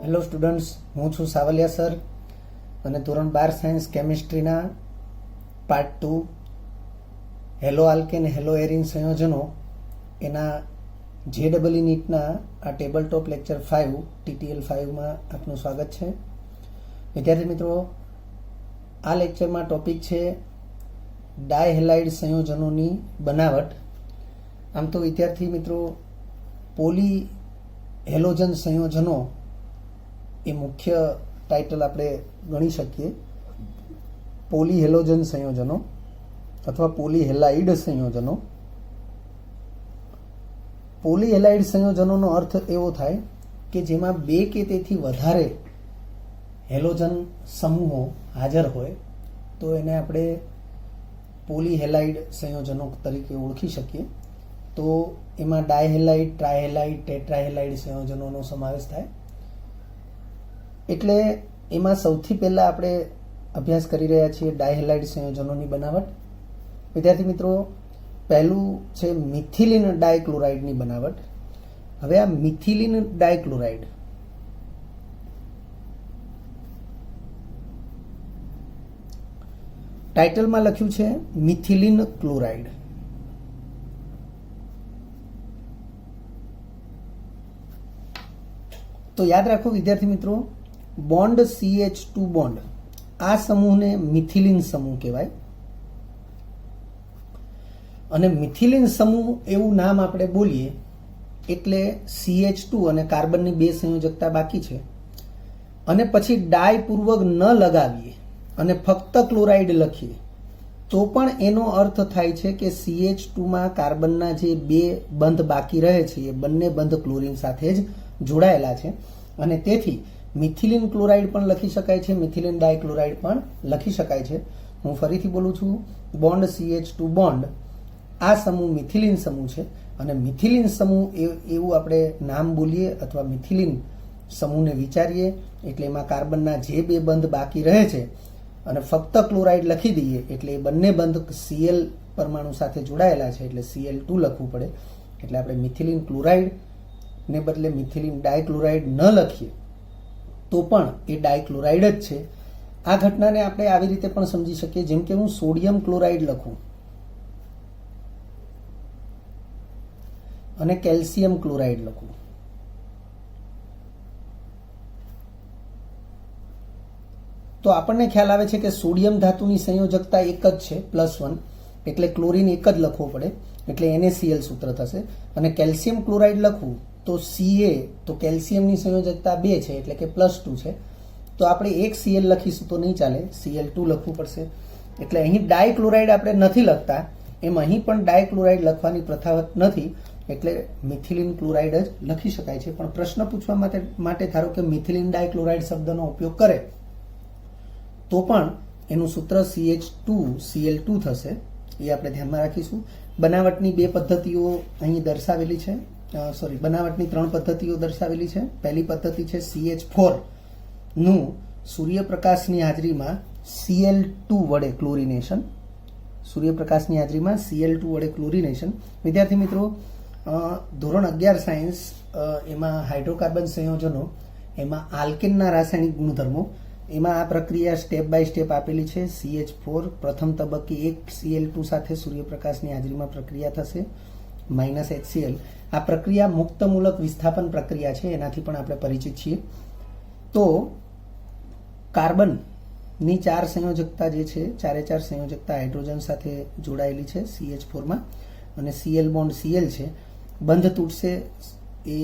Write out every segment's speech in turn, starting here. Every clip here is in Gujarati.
હેલો સ્ટુડન્ટ્સ, હું છું સાવલિયા સર અને ધોરણ 12 સાયન્સ કેમિસ્ટ્રીના part 2 haloalkane haloarene સંયોજનો એના JEE નીટના આ ટેબલ ટોપ લેક્ચર 5 TTL 5માં આપનું સ્વાગત છે. વિદ્યાર્થી મિત્રો, આ લેક્ચરમાં ટોપિક છે ડાયહેલાઇડ સંયોજનોની બનાવટ. આમ તો વિદ્યાર્થી મિત્રો, પોલી હેલોજન સંયોજનો એ મુખ્ય ટાઇટલ આપણે ગણી શકીએ. પોલી હેલોજન સંયોજનો અથવા પોલી હેલાઇડ સંયોજનો. પોલી હેલાઇડ સંયોજનોનો અર્થ એવો થાય કે જેમાં બે કે તેથી વધારે હેલોજન સમૂહો હાજર હોય તો એને આપણે પોલી હેલાઇડ સંયોજનો તરીકે ઓળખી શકીએ. તો એમાં ડાયહેલાઇડ, ટ્રાયહેલાઇડ, ટેટ્રાહેલાઇડ સંયોજનોનો સમાવેશ થાય. એટલે એમાં સૌથી પહેલા આપણે અભ્યાસ કરી રહ્યા છીએ ડાયહેલાઇડ સંયોજનોની બનાવટ. વિદ્યાર્થી મિત્રો, પહેલું છે મિથિલિન ડાયક્લોરાઇડની બનાવટ. હવે આ મિથિલિન ડાયક્લોરાઇડ ટાઇટલમાં લખ્યું છે મિથિલિન ક્લોરાઇડ. તો યાદ રાખો વિદ્યાર્થી મિત્રો, બોન્ડ CH2 બોન્ડ, આ સમૂહને મિથિલિન સમૂહ કહેવાય. અને મિથિલિન સમૂહ એવું નામ આપણે બોલીએ એટલે CH2 અને કાર્બનની બે સંયોજકતા બાકી છે અને પછી ડાય પૂર્વક ન લગાવીએ અને ફક્ત ક્લોરાઇડ લખીએ તો પણ એનો અર્થ થાય છે કે CH2માં કાર્બનના જે બે બંધ બાકી રહે છે એ બંને બંધ ક્લોરીન સાથે જ જોડાયેલા છે અને તેથી મિથિલિન ક્લોરાઇડ પણ લખી શકાય છે, મિથિલિન ડાયક્લોરાઇડ પણ લખી શકાય છે. હું ફરીથી બોલું છું, બોન્ડ CH2 બોન્ડ, આ સમૂહ મિથિલિન સમૂહ છે અને મિથિલિન સમૂહ એવું આપણે નામ બોલીએ અથવા મિથિલિન સમૂહને વિચારીએ એટલે એમાં કાર્બનના જે બે બંધ બાકી રહે છે અને ફક્ત ક્લોરાઇડ લખી દઈએ એટલે એ બંને બંધ Cl પરમાણુ સાથે જોડાયેલા છે એટલે Cl2 લખવું પડે. એટલે આપણે મિથિલિન ક્લોરાઇડ ને બદલે મિથિલિન ડાયક્લોરાઇડ ન લખીએ તો પણ એ ડાયક્લોરાઇડ જ છે. આ ઘટનાને આપણે આવી રીતે પણ સમજી શકીએ, જેમ કે હું સોડિયમ ક્લોરાઇડ લખું અને કેલ્શિયમ ક્લોરાઇડ લખું તો આપણને ખ્યાલ આવે છે કે સોડિયમ ધાતુની સંયોજકતા એક જ છે, +1, એટલે ક્લોરીન એક જ લખવો પડે એટલે NaCl સૂત્ર થશે. અને કેલ્શિયમ ક્લોરાઇડ લખવું તો Ca, તો કેલ્શિયમની સંયોજકતા 2 છે એટલે કે +2 છે. તો આપણે એક Cl લખીશું તો નહીં ચાલે, Cl2 લખવું પડશે. એટલે અહીં ડાયક્લોરાઇડ આપણે નથી લખતા, એમ અહીં પણ ડાયક્લોરાઇડ લખવાની પ્રથાવત નથી એટલે મિથિલિન ક્લોરાઇડ જ લખી શકાય છે. પણ પ્રશ્ન પૂછવા માટે ધારો કે મિથિલિન ડાયક્લોરાઇડ શબ્દનો ઉપયોગ કરે તો પણ એનું સૂત્ર CH2Cl2 થશે, એ આપણે ધ્યાનમાં રાખીશું. બનાવટની બે પદ્ધતિઓ અહીં દર્શાવેલી છે, બનાવટની 3 પદ્ધતિઓ દર્શાવેલી છે. પહેલી પદ્ધતિ છે CH4 નું સૂર્યપ્રકાશની હાજરીમાં Cl2 વડે ક્લોરિનેશન. સૂર્યપ્રકાશની હાજરીમાં Cl2 વડે ક્લોરિનેશન. વિદ્યાર્થી મિત્રો, ધોરણ 11 સાયન્સ એમાં હાઇડ્રોકાર્બન સંયોજનો, એમાં આલ્કેનના રાસાયણિક ગુણધર્મો, એમાં આ પ્રક્રિયા સ્ટેપ બાય સ્ટેપ આપેલી છે. CH4 પ્રથમ તબક્કે એક Cl2 સાથે સૂર્યપ્રકાશની હાજરીમાં પ્રક્રિયા થશે, -HCl. આ પ્રક્રિયા મુક્તમૂલક વિસ્થાપન પ્રક્રિયા છે, એનાથી પણ આપણે પરિચિત છીએ. તો કાર્બનની 4 સંયોજકતા જે છે, 4 સંયોજકતા હાઇડ્રોજન સાથે જોડાયેલી છે CH4માં અને Cl બોન્ડ Cl છે, બંધ તૂટશે એ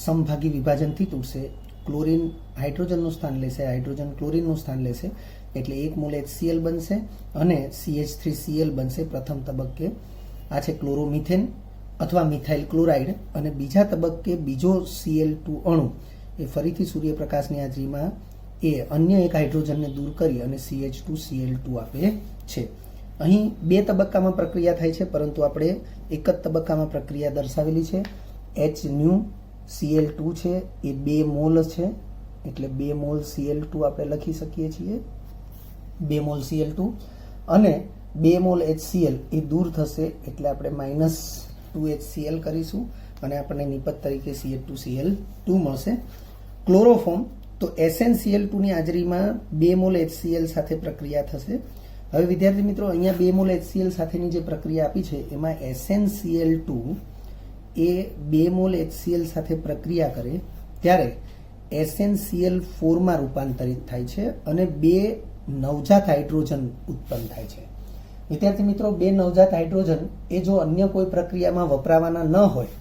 સમભાગી વિભાજનથી તૂટશે. ક્લોરીન હાઇડ્રોજનનું સ્થાન લેશે, હાઇડ્રોજન ક્લોરીનનું સ્થાન લેશે એટલે 1 મોલ HCl બનશે અને CH3Cl બનશે પ્રથમ તબક્કે. આ છે ક્લોરોમિથેન અથવા મિથાઇલ ક્લોરાઇડ. અને બીજા તબક્કે બીજો Cl2 અણુ એ ફરીથી સૂર્યપ્રકાશની હાજરીમાં એ અન્ય એક હાઇડ્રોજનને દૂર કરી અને CH2Cl2 આપે છે. અહીં 2 તબક્કામાં પ્રક્રિયા થાય છે પરંતુ આપણે એક જ તબક્કામાં પ્રક્રિયા દર્શાવેલી છે. HNuCl2 છે એ 2 મોલ છે એટલે 2 મોલ Cl2 આપણે લખી શકીએ છીએ, 2 મોલ Cl2 અને 2 મોલ HCl એ દૂર થશે એટલે આપણે -2HCl કરીશું અને આપણને નિપજ તરીકે CH2Cl2 મળશે. ક્લોરોફોર્મ, તો SnCl2 ની હાજરીમાં 2 મોલ HCl સાથે પ્રક્રિયા થશે. હવે વિદ્યાર્થી મિત્રો, અહીંયા 2 મોલ HCl સાથેની જે પ્રક્રિયા આપી છે એમાં SnCl2 એ 2 મોલ HCl સાથે પ્રક્રિયા કરે ત્યારે SnCl4 માં રૂપાંતરિત થાય છે અને 2 નવજાત હાઇડ્રોજન ઉત્પન્ન થાય છે. વિદ્યાર્થી મિત્રો, 2 નવજાત હાઇડ્રોજન એ જો અન્ય કોઈ પ્રક્રિયામાં વપરાવાના ન હોય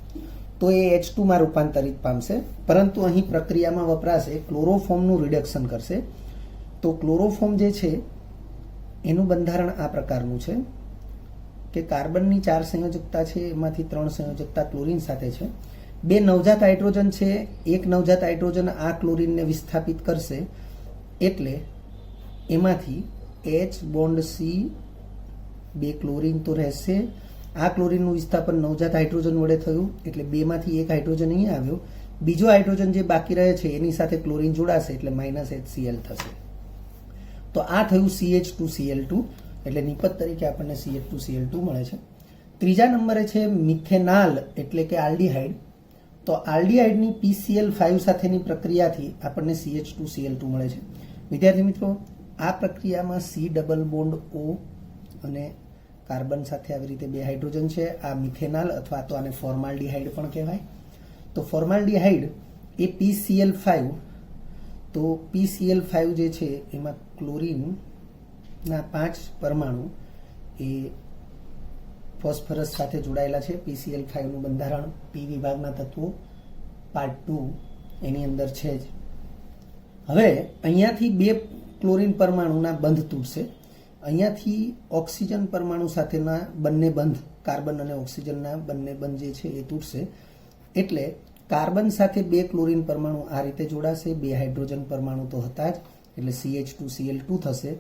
તો એ H2 માં રૂપાંતરિત પામશે, પરંતુ અહીં પ્રક્રિયામાં વપરાશે ક્લોરોફોર્મનું રિડક્શન કરશે. તો ક્લોરોફોર્મ જે છે એનું બંધારણ આ પ્રકારનું છે કે કાર્બનની 4 સંયોજકતા છે, એમાંથી 3 સંયોજકતા ક્લોરીન સાથે છે. 2 નવજાત હાઇડ્રોજન છે, એક નવજાત હાઇડ્રોજન આ ક્લોરીનને વિસ્થાપિત કરશે એટલે એમાંથી H બોન્ડ C, 2 ક્લોરીન તો રહેશે. આ ક્લોરીનનું વિસ્થાપન નવજાત હાઇડ્રોજન વડે થયું એટલે 2 માંથી 1 હાઇડ્રોજન અહીંયા આવ્યો. બીજો હાઇડ્રોજન જે બાકી રહે છે એની સાથે ક્લોરીન જોડાશે એટલે -HCl થશે. તો આ થયું CH2Cl2, એટલે નિપજ તરીકે આપણને CH2Cl2 મળે છે. ત્રીજા નંબરે છે મિથેનાલ એટલે કે આલ્ડીહાઇડ. તો આલ્ડીહાઇડની PCl5 સાથેની પ્રક્રિયાથી આપણને CH2Cl2 મળે છે. વિદ્યાર્થી મિત્રો, આ પ્રક્રિયામાં C ડબલ બોન્ડ O અને કાર્બન સાથે આવી રીતે 2 હાઇડ્રોજન છે. આ મિથેનાલ અથવા તો આને ફોર્માલ્ડીહાઇડ પણ કહેવાય. તો ફોર્માલ્ડીહાઇડ એ PCl5, તો PCl5 જે છે એમાં ક્લોરીનના 5 પરમાણુ એ ફોસ્ફરસ સાથે જોડાયેલા છે. PCl5 નું બંધારણ P વિભાગના તત્વો પાર્ટ 2 એની અંદર છે જ. હવે અહીંયાથી 2 ક્લોરીન પરમાણુના બંધ તૂટશે. અહીંયાથી ઓક્સિજન પરમાણુ સાથેના બંને બંધ, કાર્બન અને ઓક્સિજનના બંને બંધ જે છે એ તૂટશે એટલે કાર્બન સાથે 2 ક્લોરીન પરમાણુ આ રીતે જોડાશે. 2 હાઇડ્રોજન પરમાણુ તો હતા જ એટલે CH2Cl2 થશે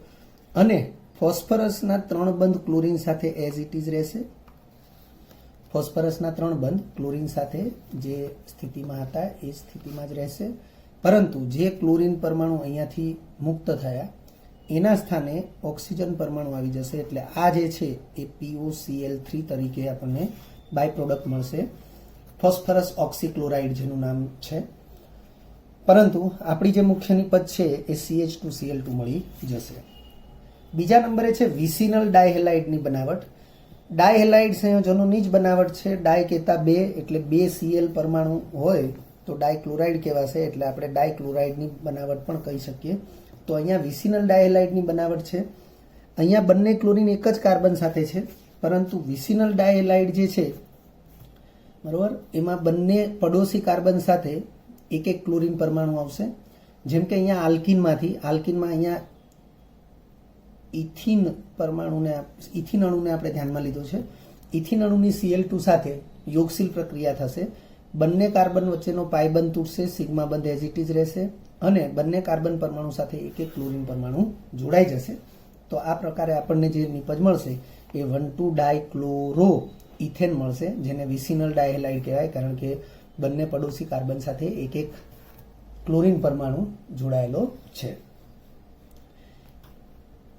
અને ફોસ્ફરસના 3 બંધ ક્લોરીન સાથે એઝ ઇટ ઇઝ રહેશે. ફોસ્ફરસના 3 બંધ ક્લોરીન સાથે જે સ્થિતિમાં હતા એ સ્થિતિમાં જ રહેશે, પરંતુ જે ક્લોરીન પરમાણુ અહીંયાથી મુક્ત થયા એના સ્થાને ઓક્સિજન પરમાણુ આવી જશે એટલે આ જે છે એ POCl3 તરીકે આપણને બાય પ્રોડક્ટ મળશે, ફોસ્ફરસ ઓક્સીક્લોરાઇડ જેનું નામ છે. પરંતુ આપણી જે મુખ્ય નિપજ છે એ CH2Cl2 મળી જશે. બીજા નંબરે છે વિસિનલ ડાયહેલાઇડની બનાવટ. ડાયહેલાઇડ સંયોજનોની જ બનાવટ છે. ડાય કહેતા 2 એટલે 2 Cl પરમાણુ હોય તો ડાયક્લોરાઇડ કહેવાશે, એટલે આપણે ડાયક્લોરાઇડની બનાવટ પણ કહી શકીએ. તો અહીંયા વિસિનલ ડાયહેલાઇડની બનાવટ છે. અહીંયા બંને ક્લોરીન એક જ કાર્બન સાથે છે, પરંતુ વિસિનલ ડાયહેલાઇડ જે છે બરોબર, એમાં બંને પડોશી કાર્બન સાથે એક એક ક્લોરીન પરમાણુ આવશે. જેમ કે અહીંયા આલ્કીનમાં અહીંયા ઇથિન પરમાણુને, ઇથિન અણુને આપણે ધ્યાનમાં લીધો છે. ઇથિન અણુની Cl2 સાથે યોગશીલ પ્રક્રિયા થશે. બંને કાર્બન વચ્ચેનો પાઈ બંધ તૂટશે, સિગ્મા બંધ એઝ ઇટ ઇઝ રહેશે અને બંને કાર્બન પરમાણુ સાથે એક એક ક્લોરીન પરમાણુ જોડાઈ જશે. તો આ પ્રકારે આપણને જે નિપજ મળશે એ 1,2-ડાયક્લોરો ઇથેન મળશે, જેને વિસિનલ ડાયહેલાઇડ કહેવાય, કારણ કે બંને પડોશી કાર્બન સાથે એક એક ક્લોરીન પરમાણુ જોડાયેલો છે.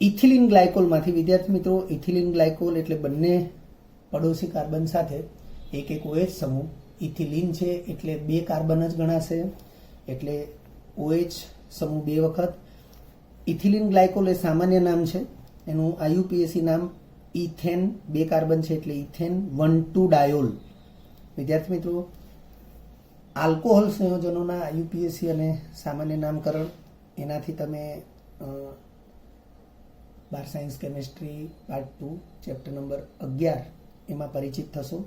ઇથિલિન ગ્લાયકોલમાંથી વિદ્યાર્થી મિત્રો, ઇથિલિન ગ્લાયકોલ એટલે બંને પડોશી કાર્બન સાથે એક એક OH સમૂહ. ઇથિલિન છે એટલે 2 કાર્બન જ ગણાશે એટલે OH સમૂહ 2 વખત. ઇથિલિન ગ્લાયકોલ એ સામાન્ય નામ છે, એનું IUPAC નામ ઇથેન, 2 કાર્બન છે એટલે ઇથેન 1,2-ડાયોલ. વિદ્યાર્થી મિત્રો, આલ્કોહોલ સંયોજનોના IUPAC અને સામાન્ય નામકરણ એનાથી તમે 12 science chemistry part 2 chapter number 11 એમાં પરિચિત થશો.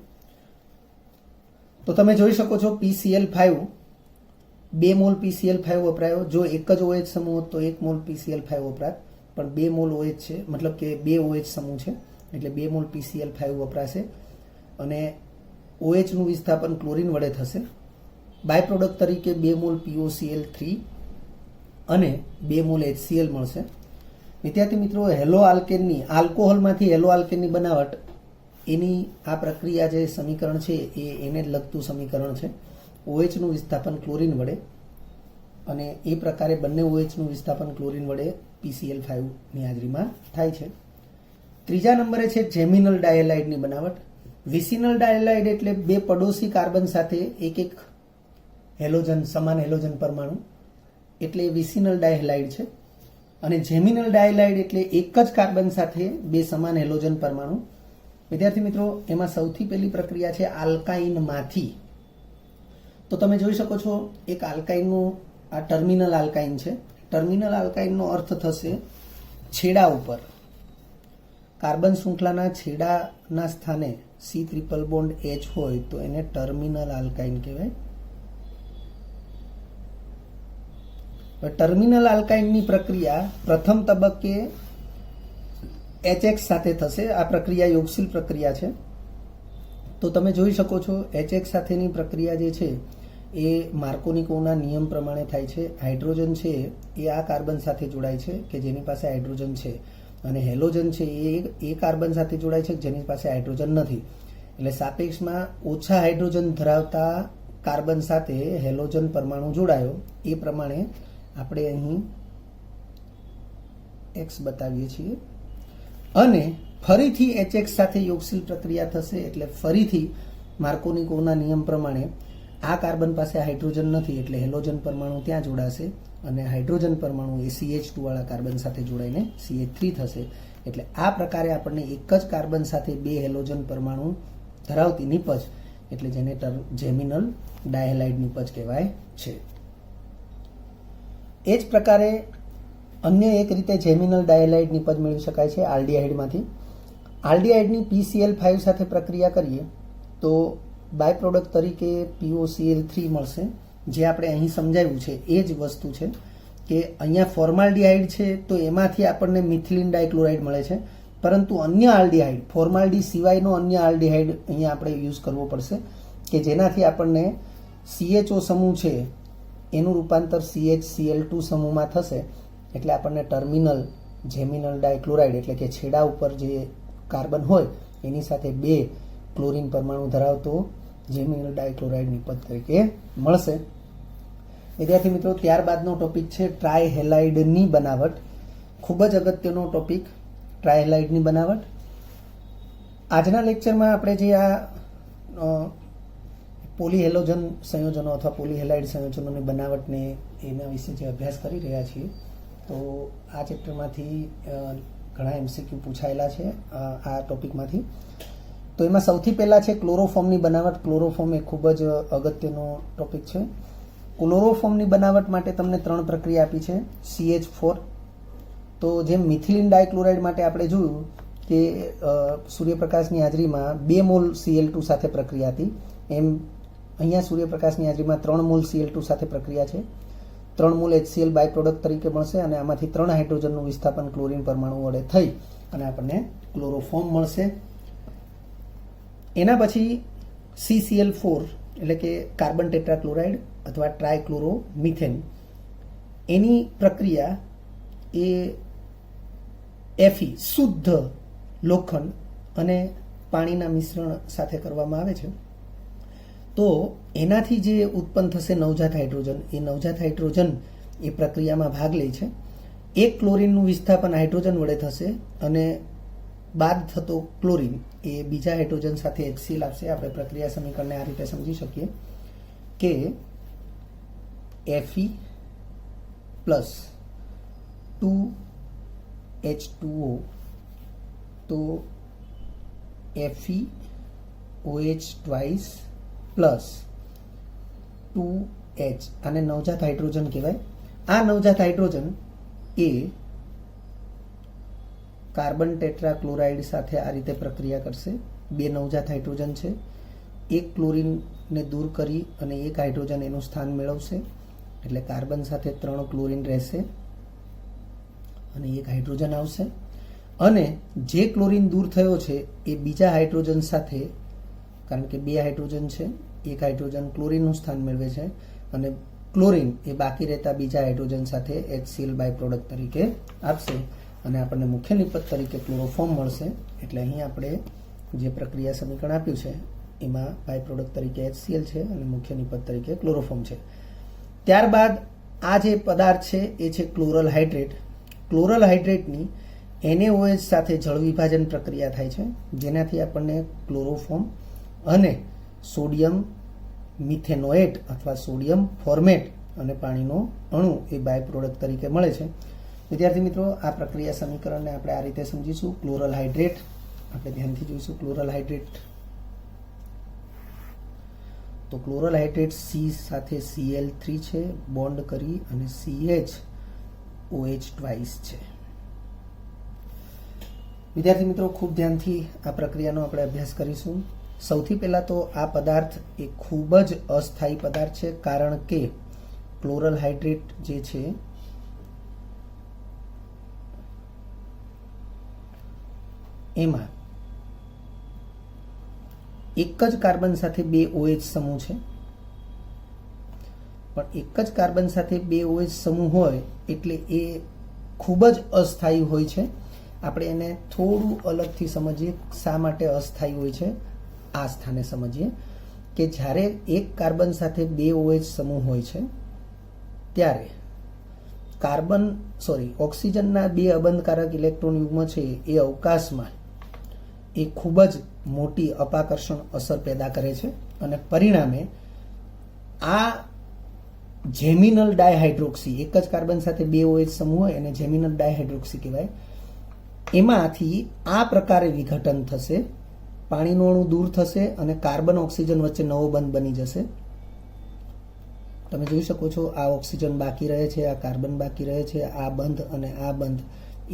તો તમે જોઈ શકો છો PCl5, 2 મોલ PCl5 વપરાયો. જો એક જ OH સમૂહ હોત તો 1 મોલ PCl5 વપરાત, પણ 2 મોલ OH છે, મતલબ કે 2 OH સમૂહ છે એટલે 2 મોલ PCl5 વપરાશે અને OH નું વિસ્થાપન ક્લોરીન વડે થશે. બાય પ્રોડક્ટ તરીકે 2 મોલ POCl3 અને 2 મોલ HCl મળશે. વિદ્યાર્થી મિત્રો, હેલો આલ્કેનની, આલ્કોહોલમાંથી હેલો આલ્કેનની બનાવટ, એની આ પ્રક્રિયા જે સમીકરણ છે એને જ લગતું સમીકરણ છે. OH નું વિસ્થાપન ક્લોરીન વડે અને એ પ્રકારે બંને OH નું વિસ્થાપન ક્લોરીન વડે PCl5 ની હાજરીમાં થાય છે. ત્રીજા નંબરે છે જેમિનલ ડાયહેલાઇડની બનાવટ. વિસિનલ ડાયહેલાઇડ એટલે 2 પડોશી કાર્બન સાથે એક એક હેલોજન, સમાન હેલોજન પરમાણુ, એટલે વિસિનલ ડાયહેલાઇડ છે. અને જેમિનલ ડાયહેલાઇડ એટલે એક જ કાર્બન સાથે બે સમાન હેલોજન પરમાણુ. વિદ્યાર્થી મિત્રો, એમાં સૌથી પહેલી પ્રક્રિયા છે આલ્કાઇનમાંથી. તો તમે જોઈ શકો છો એક આલ્કાઇનનું આ ટર્મિનલ આલ્કાઇન છે. ટર્મિનલ આલ્કાઇનનો અર્થ થશે છેડા ઉપર, કાર્બન શૃંખલાના છેડાના સ્થાને C ટ્રિપલ બોન્ડ H હોય તો એને ટર્મિનલ આલ્કાઇન કહેવાય. ટર્મિનલ આલ્કાઇનની પ્રક્રિયા પ્રથમ તબક્કે HX સાથે થશે. આ પ્રક્રિયા યોગશીલ પ્રક્રિયા છે. તો તમે જોઈ શકો છો HX સાથેની પ્રક્રિયા જે છે એ માર્કોનિકોના નિયમ પ્રમાણે થાય છે. હાઇડ્રોજન છે એ આ કાર્બન સાથે જોડાય છે કે જેની પાસે હાઇડ્રોજન છે, અને હેલોજન છે એ કાર્બન સાથે જોડાય છે જેની પાસે હાઇડ્રોજન નથી. એટલે સાપેક્ષમાં ઓછા હાઇડ્રોજન ધરાવતા કાર્બન સાથે હેલોજન પરમાણુ જોડાયો, એ પ્રમાણે આપણે અહીં X બતાવીએ છીએ. અને ફરીથી HX સાથે યોગશીલ પ્રક્રિયા થશે, એટલે ફરીથી માર્કોનિકોના નિયમ પ્રમાણે આ કાર્બન પાસે હાઇડ્રોજન નથી એટલે હેલોજન પરમાણુ ત્યાં જોડાશે, અને હાઇડ્રોજન પરમાણુ એ CH2 વાળા કાર્બન સાથે જોડાઈને CH3 થશે. એટલે આ પ્રકારે આપણને એક જ કાર્બન સાથે બે હેલોજન પરમાણુ ધરાવતી નિપજ, એટલે જેને જેમિનલ ડાયહેલાઇડ નિપજ કહેવાય છે. એ જ પ્રકારે અન્ય એક રીતે જેમિનલ ડાયહેલાઇડ નિપજ મેળવી શકાય છે આલ્ડીહાઇડમાંથી. આલ્ડીહાઇડની PCl5 સાથે પ્રક્રિયા કરીએ તો બાય પ્રોડક્ટ તરીકે POCl3 મળશે. જે આપણે અહીં સમજાવ્યું છે એ જ વસ્તુ છે કે અહીંયા ફોર્માલ્ડીહાઇડ છે તો એમાંથી આપણને મિથિલિન ડાયક્લોરાઇડ મળે છે, પરંતુ અન્ય આલ્ડીહાઇડ, ફોર્માલ્ડી સિવાયનો અન્ય આલ્ડીહાઇડ અહીંયા આપણે યુઝ કરવો પડશે કે જેનાથી આપણને CHO સમૂહ છે એનું રૂપાંતર CHCl2 સમૂહમાં થશે. એટલે આપણને ટર્મિનલ જેમિનલ ડાયક્લોરાઇડ એટલે કે છેડા ઉપર જે કાર્બન હોય એની સાથે બે ક્લોરીન પરમાણુ ધરાવતો જેમિનલ ડાયક્લોરાઇડ નિપજ તરીકે મળશે. વિદ્યાર્થી મિત્રો, ત્યારબાદનો ટોપિક છે ટ્રાયહેલાઇડની બનાવટ. ખૂબ જ અગત્યનો ટોપિક ટ્રાયહેલાઇડની બનાવટ. આજના લેક્ચરમાં આપણે જે આ પોલીહેલોજન સંયોજનો અથવા પોલીહેલાઇડ સંયોજનોની બનાવટને એના વિશે જે અભ્યાસ કરી રહ્યા છીએ, તો આ ચેપ્ટરમાંથી ઘણા MCQ પૂછાયેલા છે આ ટોપિકમાંથી. તો એમાં સૌથી પહેલાં છે ક્લોરોફોર્મની બનાવટ. ક્લોરોફોર્મ એ ખૂબ જ અગત્યનો ટોપિક છે. ક્લોરોફોર્મની બનાવટ માટે તમને ત્રણ પ્રક્રિયા આપી છે. CH4, તો જેમ મિથિલિન ડાયક્લોરાઇડ માટે આપણે જોયું કે સૂર્યપ્રકાશની હાજરીમાં 2 મોલ Cl2 સાથે પ્રક્રિયા હતી, એમ અહીંયા સૂર્યપ્રકાશની હાજરીમાં 3 મોલ Cl2 સાથે પ્રક્રિયા છે. 3 મોલ HCl બાય પ્રોડક્ટ તરીકે મળશે, અને આમાંથી 3 હાઇડ્રોજનનું વિસ્થાપન ક્લોરીન પરમાણુ વડે થઈ અને આપણને ક્લોરોફોર્મ મળશે. એના પછી CCl4 એટલે કે કાર્બન ટેટ્રાક્લોરાઇડ અથવા ટ્રાયક્લોરોમિથેન, એની પ્રક્રિયા એ Fe શુદ્ધ લોખંડ અને પાણીના મિશ્રણ સાથે કરવામાં આવે છે. તો એનાથી જે ઉત્પન્ન થશે નવજાત હાઇડ્રોજન, એ નવજાત હાઇડ્રોજન એ પ્રક્રિયામાં ભાગ લે છે. એક ક્લોરીનનું વિસ્થાપન હાઇડ્રોજન વડે થશે અને બાદ થતો ક્લોરીન એ બીજા હાઇડ્રોજન સાથે HCl આપશે. આપણે પ્રક્રિયા સમીકરણને આ રીતે સમજી શકીએ કે Fe પ્લસ 2H2O, તો FeOH ટ્વાઇસ પ્લસ 2H, આને નવજાત હાઇડ્રોજન કહેવાય. આ નવજાત હાઇડ્રોજન એ કાર્બન ટેટ્રાક્લોરાઇડ સાથે આ રીતે પ્રક્રિયા કરશે. 2 નવજાત હાઇડ્રોજન છે, એક ક્લોરીનને દૂર કરી અને એક હાઇડ્રોજન એનું સ્થાન મેળવશે, એટલે કાર્બન સાથે 3 ક્લોરીન રહેશે અને એક હાઇડ્રોજન આવશે. અને જે ક્લોરીન દૂર થયો છે એ બીજા હાઇડ્રોજન સાથે, કારણ કે 2 હાઇડ્રોજન છે, એક હાઇડ્રોજન ક્લોરીનનું સ્થાન મેળવે છે અને ક્લોરીન એ બાકી રહેતા બીજા હાઇડ્રોજન સાથે HCl બાય પ્રોડક્ટ તરીકે આપશે અને આપણને મુખ્ય નિપજ તરીકે ક્લોરોફોર્મ મળશે. એટલે અહીં આપણે જે પ્રક્રિયા સમીકરણ આપ્યું છે એમાં બાય પ્રોડક્ટ તરીકે HCl છે અને મુખ્ય નિપજ તરીકે ક્લોરોફોર્મ છે. ત્યારબાદ આ જે પદાર્થ છે એ છે ક્લોરલ હાઇડ્રેટ. ક્લોરલ હાઇડ્રેટની NaOH સાથે જળ વિભાજન પ્રક્રિયા થાય છે, જેનાથી આપણને ક્લોરોફોર્મ અને સોડિયમ મિથેનોએટ અથવા સોડિયમ ફોર્મેટ અને પાણીનો અણુ એ બાય પ્રોડક્ટ તરીકે મળે છે. વિદ્યાર્થી મિત્રો, આ પ્રક્રિયા સમીકરણને આપણે આ રીતે સમજીશું. ક્લોરલ હાઇડ્રેટ આપણે ધ્યાનથી જોઈશું. ક્લોરલ હાઇડ્રેટ, તો ક્લોરલ હાઇડ્રેટ C સાથે Cl3 છે, બોન્ડ કરી અને CH OH છે. વિદ્યાર્થી મિત્રો, ખૂબ ધ્યાનથી આ પ્રક્રિયાનો આપણે અભ્યાસ કરીશું. સૌથી પહેલા તો આ પદાર્થ એ ખૂબ જ અસ્થાયી પદાર્થ છે, કારણ કે ક્લોરલ હાઇડ્રેટ જે છે એમાં એક જ કાર્બન સાથે 2 OH સમૂહ છે. પણ એક જ કાર્બન સાથે 2 OH સમૂહ હોય એટલે એ ખૂબ જ અસ્થાયી હોય છે. આપણે એને થોડું અલગથી સમજીએ, શા માટે અસ્થાયી હોય છે. આ સ્થાને સમજીએ કે જ્યારે એક કાર્બન સાથે 2 OH સમૂહ હોય છે ત્યારે ઓક્સિજનના 2 અબંધકારક ઇલેક્ટ્રોન યુગ્મ છે એ અવકાશમાં એ ખૂબ જ મોટી અપાકર્ષણ અસર પેદા કરે છે અને પરિણામે આ જેમિનલ ડાયહાઇડ્રોક્સી, એક જ કાર્બન સાથે 2 OH સમૂહ હોય એને જેમિનલ ડાયહાઇડ્રોક્સી કહેવાય. એમાંથી આ પ્રકારે વિઘટન થશે, પાણીનો અણુ દૂર થશે અને કાર્બન ઓક્સિજન વચ્ચે નવો બંધ બની જશે. તમે જોઈ શકો છો, આ ઓક્સિજન બાકી રહે છે, આ કાર્બન બાકી રહે છે, આ બંધ અને આ બંધ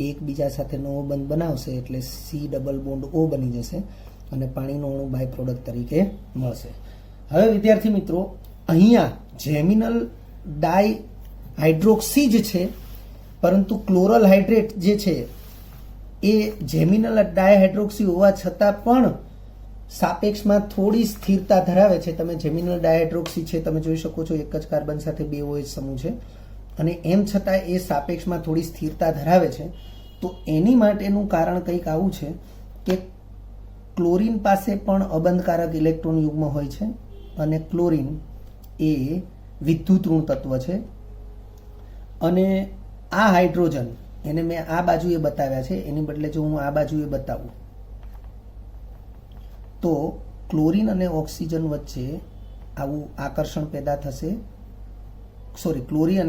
એકબીજા સાથે નવો બંધ બનાવશે એટલે C ડબલ બોન્ડ O બની જશે અને પાણીનો અણુ બાય પ્રોડક્ટ તરીકે મળશે. હવે વિદ્યાર્થી મિત્રો, અહીંયા જેમિનલ ડાયહાઇડ્રોક્સી જ છે, પરંતુ ક્લોરલ હાઇડ્રેટ જે છે એ જેમિનલ ડાયહાઇડ્રોક્સી હોવા છતાં પણ સાપેક્ષમાં થોડી સ્થિરતા ધરાવે છે. તમે જેમિનલ ડાયહાઇડ્રોક્સી છે, તમે જોઈ શકો છો એક જ કાર્બન સાથે 2 OH સમૂહ છે અને એમ છતાં એ સાપેક્ષમાં થોડી સ્થિરતા ધરાવે છે. તો એની માટેનું કારણ કંઈક આવું છે કે ક્લોરીન પાસે પણ અબંધકારક ઇલેક્ટ્રોન યુગ્મ હોય છે અને ક્લોરીન એ વિદ્યુત ઋણ તત્વ છે અને આ હાઇડ્રોજન એને મેં આ બાજુએ બતાવ્યા છે, એની બદલે જો હું આ બાજુએ બતાવું તો ક્લોરીન અને ઓક્સિજન વચ્ચે આવું આકર્ષણ પેદા થશે. ક્લોરીન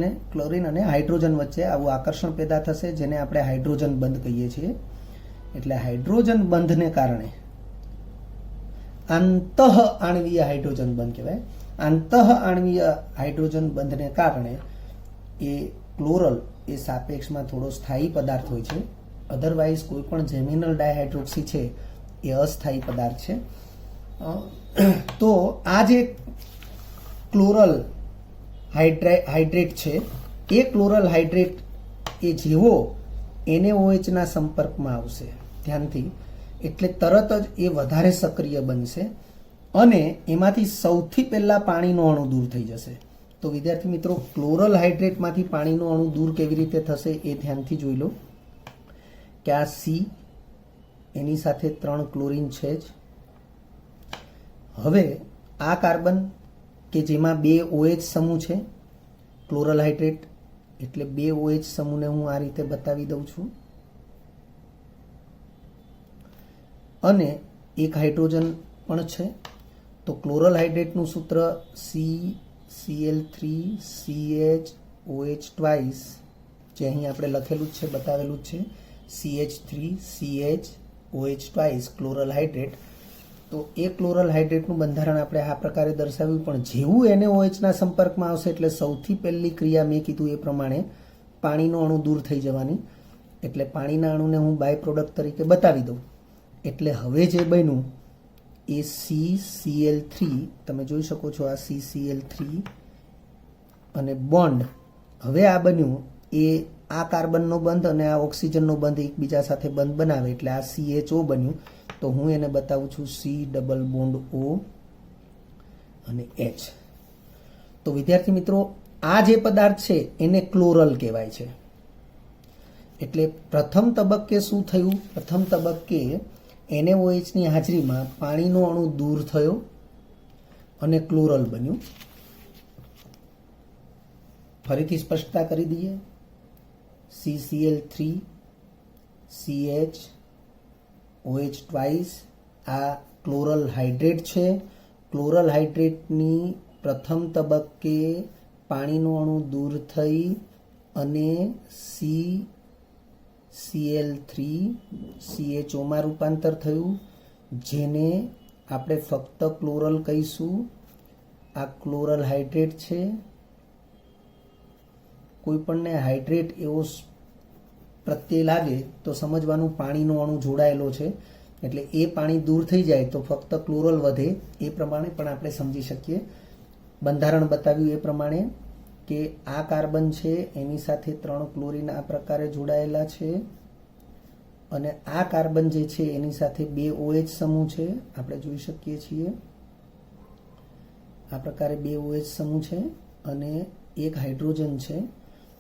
અને હાઇડ્રોજન વચ્ચે આવું આકર્ષણ પેદા થશે, જેને આપણે હાઇડ્રોજન બંધ કહીએ છીએ. એટલે હાઇડ્રોજન બંધને કારણે આંતઃ આણ્વીય હાઇડ્રોજન બંધ કહેવાય. આંતઃ આણ્વીય હાઇડ્રોજન બંધને કારણે એ ક્લોરલ એ સાપેક્ષમાં થોડો સ્થાયી પદાર્થ હોય છે. અધરવાઇઝ કોઈ પણ જેમિનલ ડાયહાઇડ્રોક્સી છે એ અસ્થાયી પદાર્થ છે. તો આ જે ક્લોરલ હાઇડ્રેટ છે એ ક્લોરલ હાઇડ્રેટ એ જેવો NaOH ના સંપર્કમાં આવશે ધ્યાનથી, એટલે તરત જ એ વધારે સક્રિય બનશે અને એમાંથી સૌથી પહેલા પાણીનો અણુ દૂર થઈ જશે. તો વિદ્યાર્થી મિત્રો, ક્લોરલ હાઇડ્રેટમાંથી પાણીનો અણુ દૂર કેવી રીતે થશે એ ધ્યાનથી જોઈ લો કે આ C, એની સાથે 3 ક્લોરીન છે જ. હવે આ કાર્બન કે જેમાં 2 OH સમૂહ છે, ક્લોરલ હાઇડ્રેટ એટલે 2 OH સમૂહને હું આ રીતે બતાવી દઉં છું અને એક હાઇડ્રોજન પણ છે. તો ક્લોરલ હાઇડ્રેટનું સૂત્ર CCl3CH જે અહીં આપણે લખેલું જ છે, બતાવેલું જ છે, CH3CHOH ક્લોરલ હાઇડ્રેટ. તો એ ક્લોરલ હાઇડ્રેટનું બંધારણ આપણે આ પ્રકારે દર્શાવ્યું, પણ જેવું NaOH ના સંપર્કમાં આવશે એટલે સૌથી પહેલી ક્રિયા મેં કીધું એ પ્રમાણે પાણીનો અણુ દૂર થઈ જવાની. એટલે પાણીના અણુને હું બાય પ્રોડક્ટ તરીકે બતાવી દઉં. એટલે હવે જે બન્યું એ CCl3, તમે જોઈ શકો છો આ CCl3 અને બોન્ડ હવે આ બન્યું એ આ કાર્બનનો બંધ અને આ ઓક્સિજનનો બંધ એકબીજા સાથે બંધ બનાવે એટલે આ CHO બન્યું. તો હું એને બતાવું છું C ડબલ બોન્ડ O અને H. તો વિદ્યાર્થી મિત્રો, આ જે પદાર્થ છે એને ક્લોરલ કહેવાય છે. એટલે પ્રથમ તબક્કે શું થયું? પ્રથમ તબક્કે NaOH ની હાજરીમાં પાણીનો અણુ દૂર થયો અને ક્લોરલ બન્યું. ફરીથી સ્પષ્ટતા કરી દઈએ. CCl3 CH OH આ ક્લોરલ હાઇડ્રેટ છે ક્લોરલ હાઇડ્રેટની પ્રથમ તબક્કે પાણીનું અણુ દૂર થઈ અને CCl3 માં રૂપાંતર થયું, જેને આપણે ફક્ત ક્લોરલ કહીશું. આ ક્લોરલ હાઇડ્રેટ છે. કોઈ પણને હાઇડ્રેટ એવો પ્રત્યય લાગે તો સમજવાનું પાણીનો અણુ જોડાયેલો છે, એટલે એ પાણી દૂર થઈ જાય તો ફક્ત ક્લોરલ વધે. એ પ્રમાણે પણ આપણે સમજી શકીએ. બંધારણ બતાવ્યું એ પ્રમાણે કે આ કાર્બન છે એની સાથે 3 ક્લોરીન આ પ્રકારે જોડાયેલા છે, અને આ કાર્બન જે છે એની સાથે 2 OH સમૂહ છે, આપણે જોઈ શકીએ છીએ. આ પ્રકારે 2 OH સમૂહ છે અને એક હાઇડ્રોજન છે.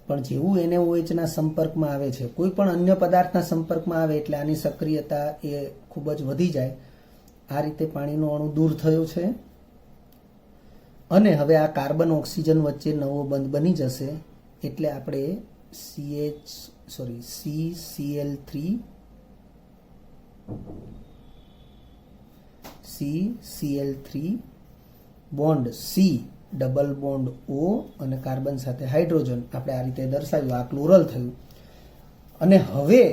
પણ જેવું NaOH ના સંપર્કમાં આવે છે, કોઈ પણ અન્ય પદાર્થના સંપર્કમાં આવે એટલે આની સક્રિયતા એ ખૂબ જ વધી જાય. આ રીતે પાણીનો અણુ દૂર થયો છે અને હવે આ કાર્બન ઓક્સિજન વચ્ચે નવો બંધ બની જશે, એટલે આપણે CCl3 bond C double bond O અને કાર્બન સાથે હાઇડ્રોજન આપણે આ રીતે દર્શાવ્યું. આ ક્લોરલ થયું અને હવે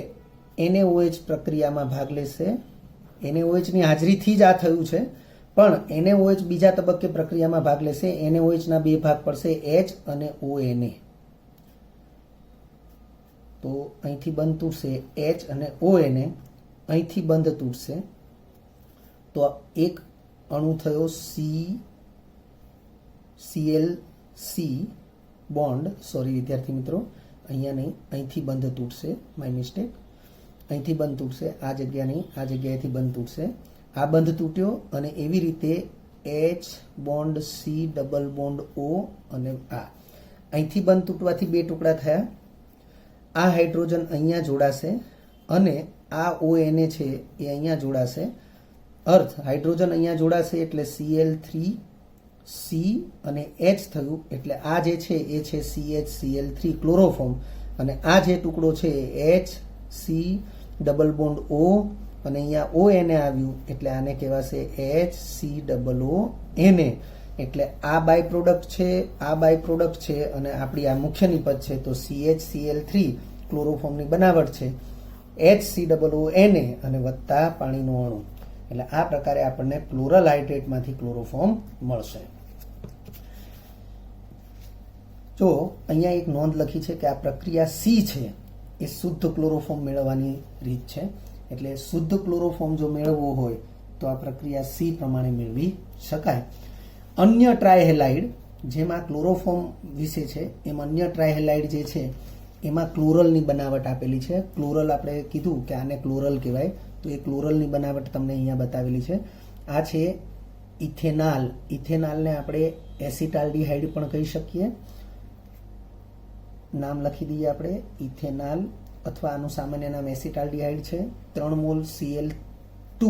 NaOH પ્રક્રિયામાં ભાગ લેશે. NaOH ની હાજરીથી જ આ થયું છે, પણ NaOH બીજા તબક્કે પ્રક્રિયામાં ભાગ લેશે. NaOH ના 2 ભાગ પડશે, H અને ONA. તો અહીંથી બંધ તૂટશે H અને ONA, અહીંથી બંધ તૂટશે. તો એક અણુ થયો CCl3 બોન્ડ, સોરી વિદ્યાર્થી મિત્રો, અહીંયા નહીં, અહીંથી બંધ તૂટશે, માય મિસ્ટેક. અહીંથી બંધ તૂટશે, આ જગ્યા નહીં, આ જગ્યાએથી બંધ તૂટશે. આ બંધ તૂટ્યો અને એવી રીતે H bond C double bond O અને આ અહીંથી બંધ તૂટવાથી 2 ટુકડા થયા. આ હાઇડ્રોજન અહીંયા જોડાશે અને આ ONA છે એ અહીંયા જોડાશે. અર્થ હાઇડ્રોજન અહીંયા જોડાશે એટલે Cl3 C અને H થયું, એટલે આ જે છે એ છે CHCl3 ક્લોરોફોર્મ, અને આ જે ટુકડો છે H C double bond O અને અહીંયા ONA આવ્યું, એટલે આને કહેવાશે HCOONA. એટલે આ બાય પ્રોડક્ટ છે, આ બાય પ્રોડક્ટ છે અને આપણી આ મુખ્ય નિપજ છે. તો CHCl3 ક્લોરોફોર્મની બનાવટ છે, HCOONA અને વત્તા પાણીનો અણુ. એટલે આ પ્રકારે આપણને ક્લોરલ હાઇડ્રેટમાંથી ક્લોરોફોર્મ મળશે. જો અહીંયા એક નોંધ લખી છે કે આ પ્રક્રિયા C છે એ શુદ્ધ ક્લોરોફોર્મ મેળવવાની રીત છે. એટલે શુદ્ધ ક્લોરોફોર્મ જો મેળવવો હોય તો આ પ્રક્રિયા C પ્રમાણે મેળવી શકાય. અન્ય ટ્રાયહેલાઇડ જેમાં ક્લોરોફોર્મ વિશે છે, એમ અન્ય ટ્રાયહેલાઇડ જે છે એમાં ક્લોરલની બનાવટ આપેલી છે. ક્લોરલ આપણે કીધું કે આને ક્લોરલ કહેવાય, તો એ ક્લોરલની બનાવટ તમને અહીંયા બતાવેલી છે. આ છે ઇથેનાલ. ઇથેનાલને આપણે એસિટાલ્ડીહાઇડ પણ કહી શકીએ. નામ લખી દઈએ આપણે, ઇથેનાલ, અથવા આનું સામાન્ય નામ એસિટાલ્ડીહાઇડ છે. 3 મોલ Cl2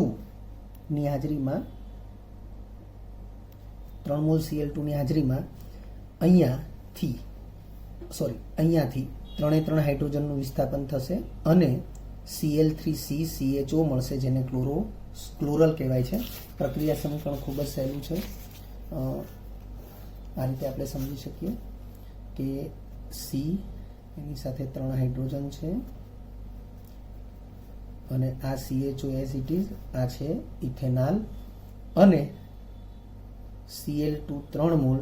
ની હાજરીમાં 3 મોલ Cl2 ની હાજરીમાં અહીંયાથી 3 હાઇડ્રોજનનું વિસ્થાપન થશે અને Cl3C CHO મળશે, જેને ક્લોરલ કહેવાય છે. પ્રક્રિયા સમીકરણ ખૂબ જ સહેલું છે. આ રીતે આપણે સમજી શકીએ કે C એની સાથે 3 હાઇડ્રોજન છે અને આ CHO એઝ ઇટ ઇઝ, આ છે ઇથેનાલ, અને Cl2 3 મોલ,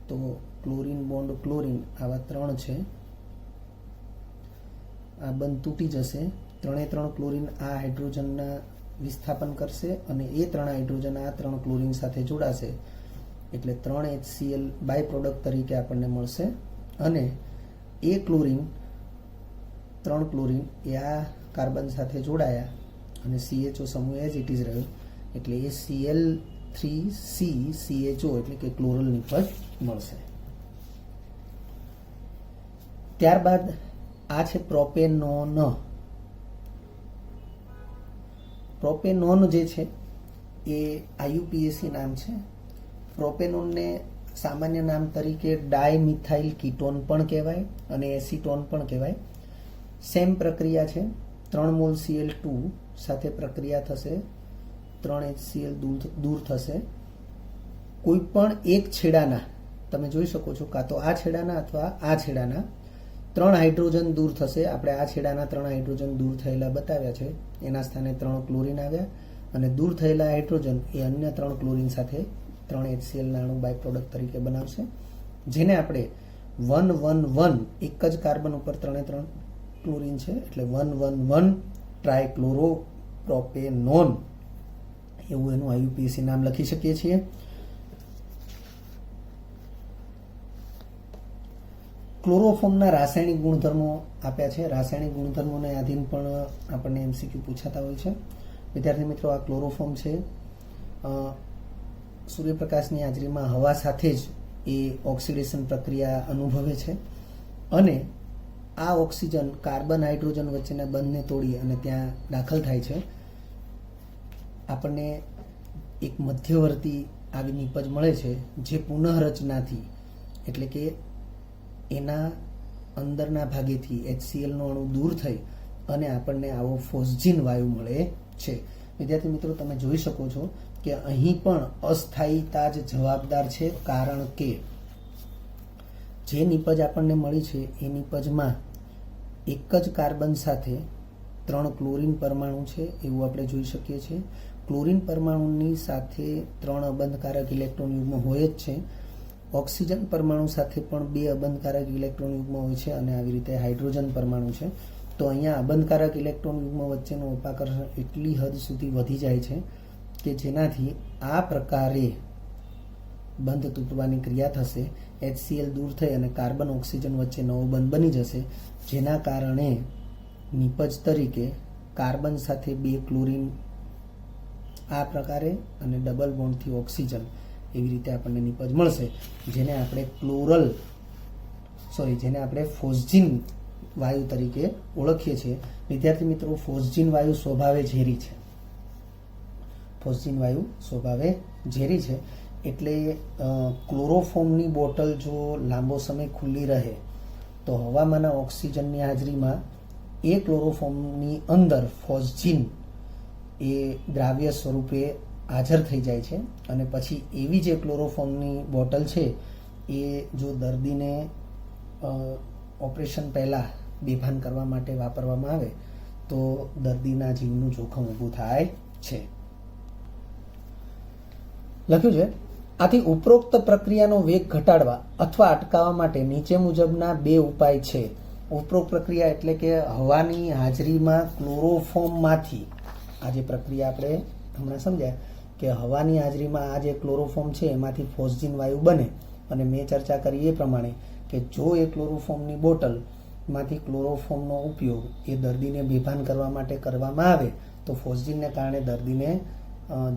તો ક્લોરીન બોન્ડ ક્લોરીન આવા 3 છે. આ બંધ તૂટી જશે. 3 ક્લોરીન આ હાઇડ્રોજનના વિસ્થાપન કરશે અને એ 3 હાઇડ્રોજન આ 3 ક્લોરીન સાથે જોડાશે, એટલે 3 HCl બાય પ્રોડક્ટ તરીકે આપણને મળશે. અને એ ક્લોરીન 3 ક્લોરીન એ આ કાર્બન સાથે જોડાયા અને CHO સમૂહ એઝ ઇટ ઇઝ રહ્યો, એટલે એ Cl3C CHO એટલે કે ક્લોરલ નિપજ મળશે. ત્યારબાદ આ છે પ્રોપેનોન. પ્રોપેનોન જે છે એ IUPAC નામ છે. પ્રોપેનોનને સામાન્ય નામ તરીકે ડાયમિથાઇલ કીટોન પણ કહેવાય અને એસિટોન પણ કહેવાય. સેમ પ્રક્રિયા છે. 3 મોલ Cl2 સાથે પ્રક્રિયા થશે, 3 HCl દૂર થશે કોઈ પણ એક છેડાના, તમે જોઈ શકો છો, કાં તો આ છેડાના અથવા આ છેડાના 3 હાઇડ્રોજન દૂર થશે. આપણે આ છેડાના 3 હાઇડ્રોજન દૂર થયેલા બતાવ્યા છે, એના સ્થાને 3 ક્લોરીન આવ્યા, અને દૂર થયેલા હાઇડ્રોજન એ અન્ય 3 ક્લોરીન સાથે 3 HCl ના અણુ બાય પ્રોડક્ટ તરીકે બનાવશે, જેને આપણે 111, એક જ કાર્બન ઉપર 3 ક્લોરીન છે એટલે 111 ટ્રાયક્લોરોપ્રોપેનોન એવું એનું IUPAC નામ લખી શકીએ છીએ. ક્લોરોફોર્મના રાસાયણિક ગુણધર્મો આપ્યા છે. રાસાયણિક ગુણધર્મોને આધીન પણ આપણને MCQ પૂછાતા હોય છે. વિદ્યાર્થી મિત્રો, આ ક્લોરોફોર્મ છે સૂર્યપ્રકાશની હાજરીમાં હવા સાથે જ એ ઓક્સિડેશન પ્રક્રિયા અનુભવે છે, અને આ ઓક્સિજન કાર્બન હાઇડ્રોજન વચ્ચેના બંધને તોડી અને ત્યાં દાખલ થાય છે. આપણને એક મધ્યવર્તી આવી નિપજ મળે છે, જે પુનઃરચનાથી, એટલે કે એના અંદરના ભાગેથી HCl નો અણુ દૂર થઈ અને આપણને આવો ફોસ્જીન વાયુ મળે છે. વિદ્યાર્થી મિત્રો, તમે જોઈ શકો છો કે અહીં પણ અસ્થાયીતા જ જવાબદાર છે, કારણ કે જે નિપજ આપણને મળી છે એ નિપજમાં એક જ કાર્બન સાથે 3 ક્લોરીન પરમાણુ છે એવું આપણે જોઈ શકીએ છીએ. ક્લોરીન પરમાણુની સાથે 3 અબંધકારક ઇલેક્ટ્રોન યુગ્મ હોય જ છે. ઓક્સિજન પરમાણુ સાથે પણ 2 અબંધકારક ઇલેક્ટ્રોન યુગ્મ હોય છે, અને આવી રીતે હાઇડ્રોજન પરમાણુ છે. તો અહીંયા અબંધકારક ઇલેક્ટ્રોન યુગ્મ વચ્ચેનું અપાકર્ષણ એટલી હદ સુધી વધી જાય છે કે જેનાથી આ પ્રકારે બંધ તૂટવાની ક્રિયા થશે. HCl દૂર થઈ અને કાર્બન ઓક્સિજન વચ્ચે નવો બંધ બની જશે, જેના કારણે નિપજ તરીકે કાર્બન સાથે 2 ક્લોરીન આ પ્રકારે અને ડબલ બોન્ડથી ઓક્સિજન, એવી રીતે આપણને નિપજ મળશે, જેને આપણે ફોસ્જીન વાયુ તરીકે ઓળખીએ છીએ. વિદ્યાર્થી મિત્રો, ફોસ્જીન વાયુ સ્વભાવે ઝેરી છે. ફોસ્જીન વાયુ સ્વભાવે ઝેરી છે એટલે ક્લોરોફોર્મની બોટલ જો લાંબો સમય ખુલ્લી રહે તો હવામાંના ઓક્સિજનની હાજરીમાં એ ક્લોરોફોર્મની અંદર ફોસ્જીન એ દ્રાવ્ય સ્વરૂપે હાજર થઈ જાય છે, અને પછી એવી જે ક્લોરોફોર્મની બોટલ છે એ જો દર્દીને ઓપરેશન પહેલાં બેભાન કરવા માટે વાપરવામાં આવે તો દર્દીના જીવનું જોખમ ઊભું થાય છે. લખ્યું છે, આથી ઉપરોક્ત પ્રક્રિયાનો વેગ ઘટાડવા અથવા અટકાવવા માટે નીચે મુજબના 2 ઉપાય છે. ઉપરોક્ત પ્રક્રિયા એટલે કે હવાની હાજરીમાં ક્લોરોફોર્મમાંથી, આ જે પ્રક્રિયા આપણે હમણાં સમજ્યા કે હવાની હાજરીમાં આ જે ક્લોરોફોર્મ છે એમાંથી ફોસ્જીન વાયુ બને, અને મેં ચર્ચા કરી એ પ્રમાણે કે જો એ ક્લોરોફોર્મની બોટલમાંથી ક્લોરોફોર્મનો ઉપયોગ એ દર્દીને બેભાન કરવા માટે કરવામાં આવે તો ફોસ્જીનને કારણે દર્દીને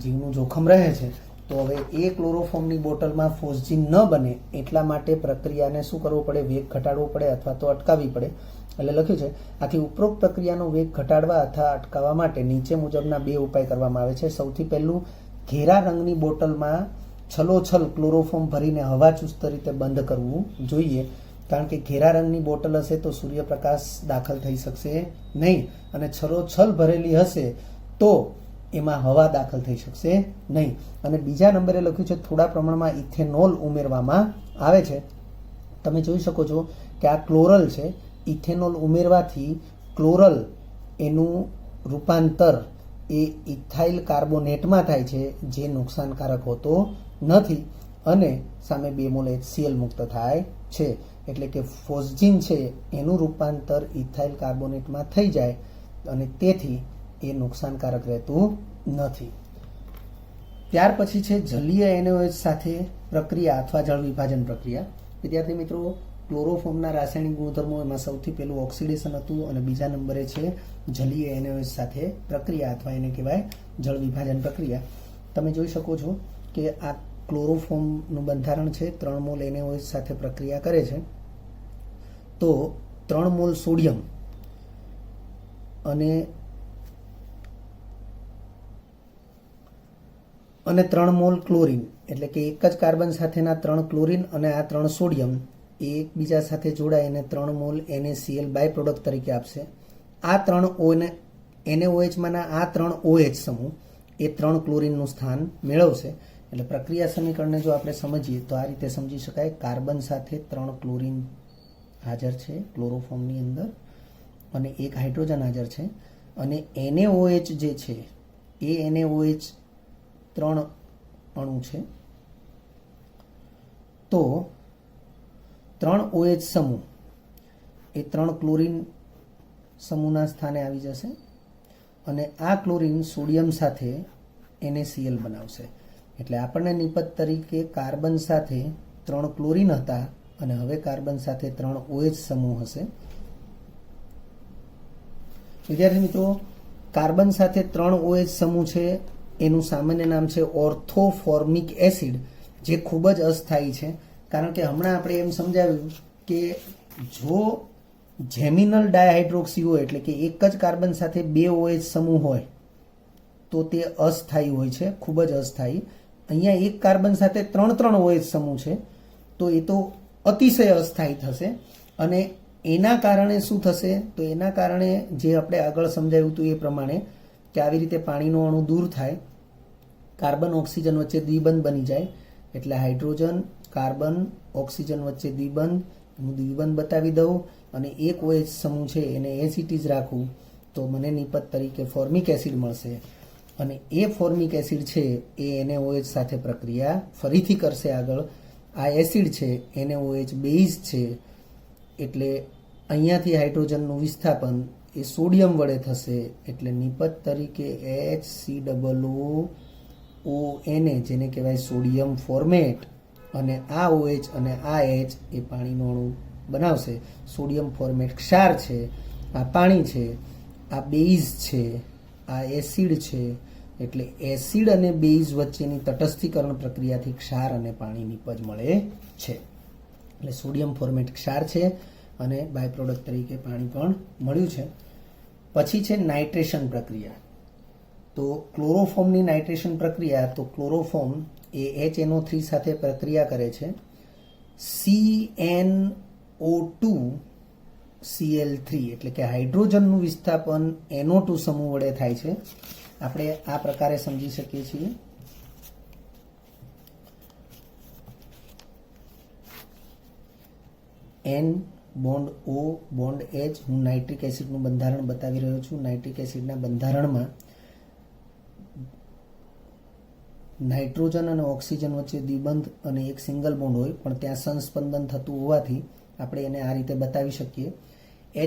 જીવનું જોખમ રહે છે. તો હવે એ ક્લોરોફોર્મની બોટલમાં ફોસ્જીન ન બને એટલા માટે પ્રક્રિયાને શું કરવું પડે? વેગ ઘટાડવો પડે અથવા તો અટકાવવી પડે. એટલે લખ્યું છે, આથી ઉપરોક્ત પ્રક્રિયાનો વેગ ઘટાડવા અથવા અટકાવવા માટે નીચે મુજબના 2 ઉપાય કરવામાં આવે છે. સૌથી પહેલું, ઘેરા રંગની બોટલમાં છલોછલ ક્લોરોફોર્મ ભરીને હવાચુસ્ત રીતે બંધ કરવું જોઈએ, કારણ કે ઘેરા રંગની બોટલ હશે તો સૂર્યપ્રકાશ દાખલ થઈ શકશે નહીં, અને છલોછલ ભરેલી હશે તો એમાં હવા દાખલ થઈ શકશે નહીં. અને બીજા નંબરે લખ્યું છે, થોડા પ્રમાણમાં ઇથેનોલ ઉમેરવામાં આવે છે. તમે જોઈ શકો છો કે આ ક્લોરલ છે. ઇથેનોલ ઉમેરવાથી ક્લોરલ એનું રૂપાંતર એ ઇથાઇલ કાર્બોનેટમાં થાય છે, જે નુકસાનકારક હોતો નથી, અને સામે 2 મોલ HCl મુક્ત થાય છે. એટલે કે ફોસ્જીન છે એનું રૂપાંતર ઇથાઇલ કાર્બોનેટમાં થઈ જાય, અને તેથી એ નુકસાનકારક રહેતું નથી. ત્યાર પછી છે જલીય NaOH સાથે પ્રક્રિયા અથવા જળ વિભાજન પ્રક્રિયા. વિદ્યાર્થી મિત્રો, ક્લોરોફોર્મના રાસાયણિક ગુણધર્મો, એમાં સૌથી પહેલું ઓક્સિડેશન હતું, અને બીજા નંબરે છે જલીય NaOH સાથે પ્રક્રિયા અથવા એને કહેવાય જળ વિભાજન પ્રક્રિયા. તમે જોઈ શકો છો કે આ ક્લોરોફોર્મનું બંધારણ છે, 3 મોલ NaOH સાથે પ્રક્રિયા કરે છે તો 3 મોલ સોડિયમ અને 3 મોલ ક્લોરીન, એટલે કે એક જ કાર્બન સાથેના 3 ક્લોરીન અને આ 3 સોડિયમ એ એકબીજા સાથે જોડાય અને 3 મોલ NaCl બાય પ્રોડક્ટ તરીકે આપશે. આ 3 NaOH માંના આ 3 OH સમૂહ એ 3 ક્લોરીનનું સ્થાન મેળવશે. એટલે પ્રક્રિયા સમીકરણને જો આપણે સમજીએ તો આ રીતે સમજી શકાય. કાર્બન સાથે 3 ક્લોરીન હાજર છે ક્લોરોફોર્મની અંદર અને 1 હાઇડ્રોજન હાજર છે અને NaOH જે છે એ NaOH 3 અણુ છે. તો 3 OH સમૂહ એ 3 ક્લોરીન સમૂહના સ્થાને આવી જશે અને આ ક્લોરીન સોડિયમ સાથે NaCl બનાવશે. એટલે આપણને નિપજ તરીકે કાર્બન સાથે 3 ક્લોરીન હતા અને હવે કાર્બન સાથે 3 OH સમૂહ હશે. વિદ્યાર્થી મિત્રો, કાર્બન સાથે 3 OH સમૂહ છે એનું સામાન્ય નામ છે ઓર્થોફોર્મિક એસિડ, જે ખૂબ જ અસ્થાયી છે. કારણ કે હમણાં આપણે એમ સમજાવ્યું કે જો જેમિનલ ડાયહાઇડ્રોક્સી હોય એટલે કે એક જ કાર્બન સાથે 2 OH સમૂહ હોય તો તે અસ્થાયી હોય છે, ખૂબ જ અસ્થાયી. અહીંયા એક કાર્બન સાથે 3 OH સમૂહ છે તો એ તો અતિશય અસ્થાયી થશે. અને એના કારણે શું થશે? તો એના કારણે જે આપણે આગળ સમજાવ્યું હતું એ પ્રમાણે કે આવી રીતે પાણીનો અણુ દૂર થાય, કાર્બન ઓક્સિજન વચ્ચે દ્વિબંધ બની જાય, એટલે હાઇડ્રોજન કાર્બન ઓક્સિજન વચ્ચે દ્વિબંધ, હું દ્વિબંધ બતાવી દઉં અને એક OH સમૂહ છે એને એઝ ઇટ ઇઝ રાખું તો મને નિપજ તરીકે ફોર્મિક એસિડ મળશે. અને એ ફોર્મિક એસિડ છે એ NaOH સાથે પ્રક્રિયા ફરીથી કરશે આગળ. આ એસિડ છે NaOH બેઝ છે એટલે અહીંયાથી હાઇડ્રોજનનું વિસ્થાપન એ સોડિયમ વડે થશે એટલે નિપજ તરીકે HCOONA જેને કહેવાય સોડિયમ ફોર્મેટ અને આ OH અને આ H એ પાણીનો અણુ બનાવશે. સોડિયમ ફોર્મેટ ક્ષાર છે, આ પાણી છે, આ બેઝ છે, આ એસિડ છે. એટલે એસિડ અને બેઝ વચ્ચેની તટસ્થીકરણ પ્રક્રિયાથી ક્ષાર અને પાણી નિપજ મળે છે. એટલે સોડિયમ ફોર્મેટ ક્ષાર છે અને બાય પ્રોડક્ટ તરીકે પાણી પણ મળ્યું છે. પછી છે નાઇટ્રેશન પ્રક્રિયા. તો ક્લોરોફોર્મની નાઇટ્રેશન પ્રક્રિયા, તો ક્લોરોફોર્મ એ HNO3 સાથે પ્રક્રિયા કરે છે. CnO2Cl3 એટલે કે હાઇડ્રોજનનું વિસ્થાપન NO2 સમૂહ વડે થાય છે. આપણે આ પ્રકારે સમજી શકીએ છીએ. N bond O bond H. હું નાઇટ્રિક એસિડનું બંધારણ બતાવી રહ્યો છું. નાઇટ્રિક એસિડના બંધારણમાં નાઇટ્રોજન અને ઓક્સિજન વચ્ચે દ્વિબંધ અને એક સિંગલ બોન્ડ હોય, પણ ત્યાં સંસ્પંદન થતું હોવાથી આપણે એને આ રીતે બતાવી શકીએ.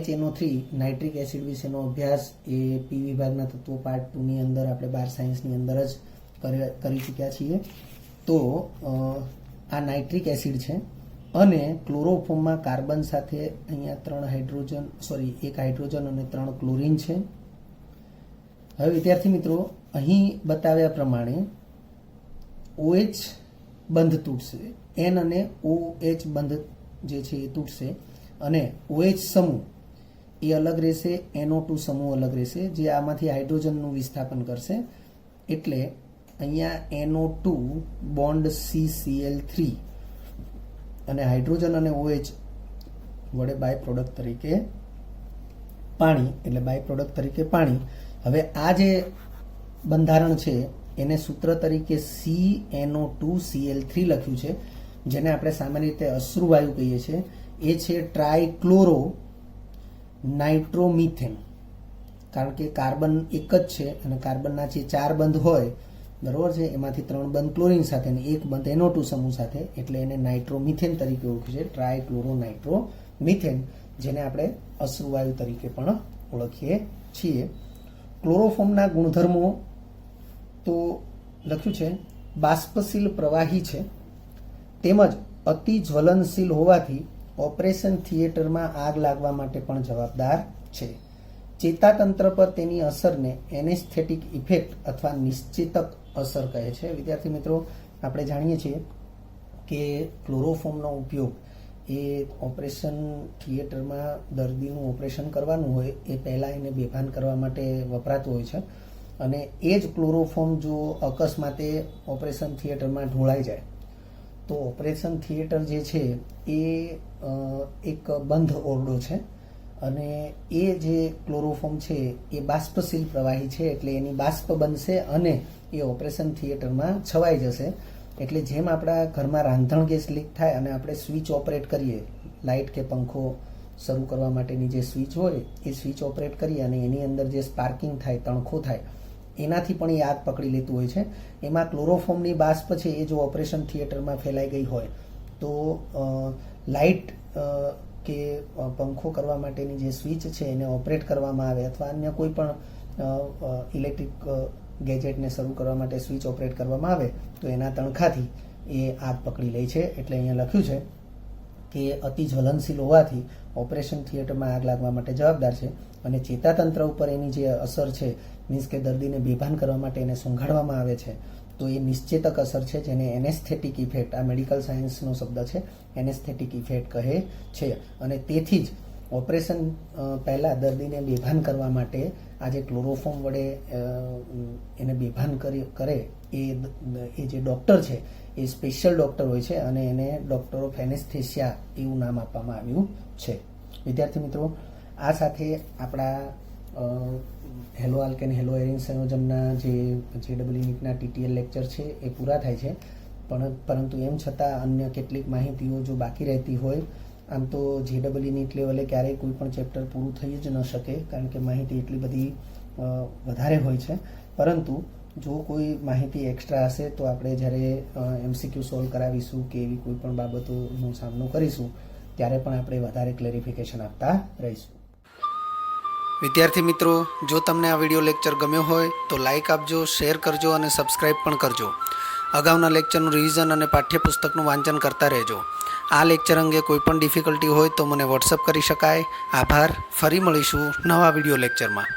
HNO3 નાઇટ્રિક એસિડ વિશેનો અભ્યાસ એ પી વિભાગના તત્વો પાર્ટ 2 ની અંદર આપણે બાર સાયન્સની અંદર જ કરી ચૂક્યા છીએ. તો આ નાઇટ્રિક એસિડ છે અને ક્લોરોફોર્મમાં કાર્બન સાથે અહીંયા 1 હાઇડ્રોજન અને 3 ક્લોરીન છે. હવે વિદ્યાર્થી મિત્રો, અહીં બતાવ્યા પ્રમાણે OH બંધ તૂટશે, N અને OH બંધ જે છે એ તૂટશે અને OH સમૂહ એ અલગ રહેશે, NO2 સમૂહ અલગ રહેશે, જે આમાંથી હાઇડ્રોજનનું વિસ્થાપન કરશે. એટલે અહીંયા NO2 બોન્ડ CCl3 અને હાઇડ્રોજન અને OH વડે બાય પ્રોડક્ટ તરીકે પાણી, એટલે બાય પ્રોડક્ટ તરીકે પાણી. હવે આ જે બંધારણ છે એને સૂત્ર તરીકે CNO2Cl3 લખ્યું છે, જેને આપણે સામાન્ય રીતે અશ્રુવાયુ કહીએ છીએ. એ છે ટ્રાયક્લોરો નાઇટ્રોમિથેન. કારણ કે કાર્બન એક જ છે અને કાર્બનના જે 4 બંધ હોય બરોબર છે, એમાંથી 3 બંધ ક્લોરીન સાથે અને 1 બંધ NO2 સમૂહ સાથે, એટલે એને નાઇટ્રોમિથેન તરીકે ઓળખ્યું છે. ટ્રાયક્લોરો નાઇટ્રોમિથેન, જેને આપણે અશ્રુવાયુ તરીકે પણ ઓળખીએ છીએ. ક્લોરોફોર્મના ગુણધર્મો તો લખ્યું છે બાષ્પશીલ પ્રવાહી છે, તેમજ અતિ જ્વલનશીલ હોવાથી ઓપરેશન થિયેટરમાં આગ લાગવા માટે પણ જવાબદાર છે. ચેતાતંત્ર પર તેની અસરને એનેસ્થેટિક ઇફેક્ટ અથવા નિશ્ચેતક અસર કહે છે. વિદ્યાર્થી મિત્રો, આપણે જાણીએ છીએ કે ક્લોરોફોર્મનો ઉપયોગ એ ઓપરેશન થિયેટરમાં દર્દીનું ઓપરેશન કરવાનું હોય એ પહેલાં એને બેભાન કરવા માટે વપરાતું હોય છે. અને એ જ ક્લોરોફોર્મ જો અકસ્માતે ઓપરેશન થિયેટરમાં ઢોળાઈ જાય તો ઓપરેશન થિયેટર જે છે એ એક બંધ ઓરડો છે અને એ જે ક્લોરોફોર્મ છે એ બાષ્પશીલ પ્રવાહી છે, એટલે એની બાષ્પ બનશે અને એ ઓપરેશન થિયેટરમાં છવાઈ જશે. એટલે જેમ આપણા ઘરમાં રાંધણ ગેસ લીક થાય અને આપણે સ્વિચ ઓપરેટ કરીએ, લાઇટ કે પંખો શરૂ કરવા માટેની જે સ્વિચ હોય એ સ્વિચ ઓપરેટ કરીએ અને એની અંદર જે સ્પાર્કિંગ થાય, તણખો થાય, એનાથી પણ એ આગ પકડી લેતું હોય છે. એમાં ક્લોરોફોર્મની બાષ્પ છે એ જો ઓપરેશન થિયેટરમાં ફેલાઈ ગઈ હોય તો લાઇટ કે પંખો કરવા માટેની જે સ્વિચ છે એને ઓપરેટ કરવામાં આવે અથવા અન્ય કોઈ પણ ઇલેક્ટ્રિક ગેજેટને શરૂ કરવા માટે સ્વિચ ઓપરેટ કરવામાં આવે તો એના તણખાથી એ આગ પકડી લે છે. એટલે અહીંયા લખ્યું છે કે અતિ જ્વલનશીલ હોવાથી ઓપરેશન થિયેટરમાં આગ લાગવા માટે જવાબદાર છે અને ચેતાતંત્ર ઉપર એની જે અસર છે, મીન્સ કે દર્દીને બેભાન કરવા માટે એને સૂંઘાડવામાં આવે છે તો એ નિશ્ચેતક અસર છે, જેને એનેસ્થેટિક ઇફેક્ટ, આ મેડિકલ સાયન્સનો શબ્દ છે, એનેસ્થેટિક ઇફેક્ટ કહે છે. અને તેથી જ ઓપરેશન પહેલાં દર્દીને બેભાન કરવા માટે આ જે ક્લોરોફોર્મ વડે એને બેભાન કરે એ જે ડૉક્ટર છે એ સ્પેશિયલ ડૉક્ટર હોય છે અને એને ડૉક્ટર ઓફ એનેસ્થેશિયા એવું નામ આપવામાં આવ્યું છે. વિદ્યાર્થી મિત્રો, આ સાથે આપણા હેલો આલ્કેન હેલો એરિન સંયોજનના જે JEE નીટના TTL લેક્ચર છે એ પૂરા થાય છે. પરંતુ એમ છતાં અન્ય કેટલીક માહિતીઓ જો બાકી રહેતી હોય, આમ તો JEE નીટ લેવલે ક્યારેય કોઈ પણ ચેપ્ટર પૂરું થઈ જ ન શકે કારણ કે માહિતી એટલી બધી વધારે હોય છે. પરંતુ જો કોઈ માહિતી એક્સ્ટ્રા હશે તો આપણે જ્યારે MCQ સોલ્વ કરાવીશું કે એવી કોઈ પણ બાબતોનો સામનો કરીશું ત્યારે પણ આપણે વધારે ક્લેરિફિકેશન આપતા રહીશું. વિદ્યાર્થી મિત્રો, જો તમને આ વિડીયો લેક્ચર ગમ્યો હોય તો લાઇક આપજો, શેર કરજો અને સબસ્ક્રાઇબ પણ કરજો. અગાઉના લેક્ચરનું રિવિઝન અને પાઠ્યપુસ્તકનું વાંચન કરતા રહેજો. આ લેક્ચર અંગે કોઈ પણ ડિફિકલ્ટી હોય તો મને વોટ્સઅપ કરી શકાય. આભાર. ફરી મળીશું નવા વિડીયો લેક્ચરમાં.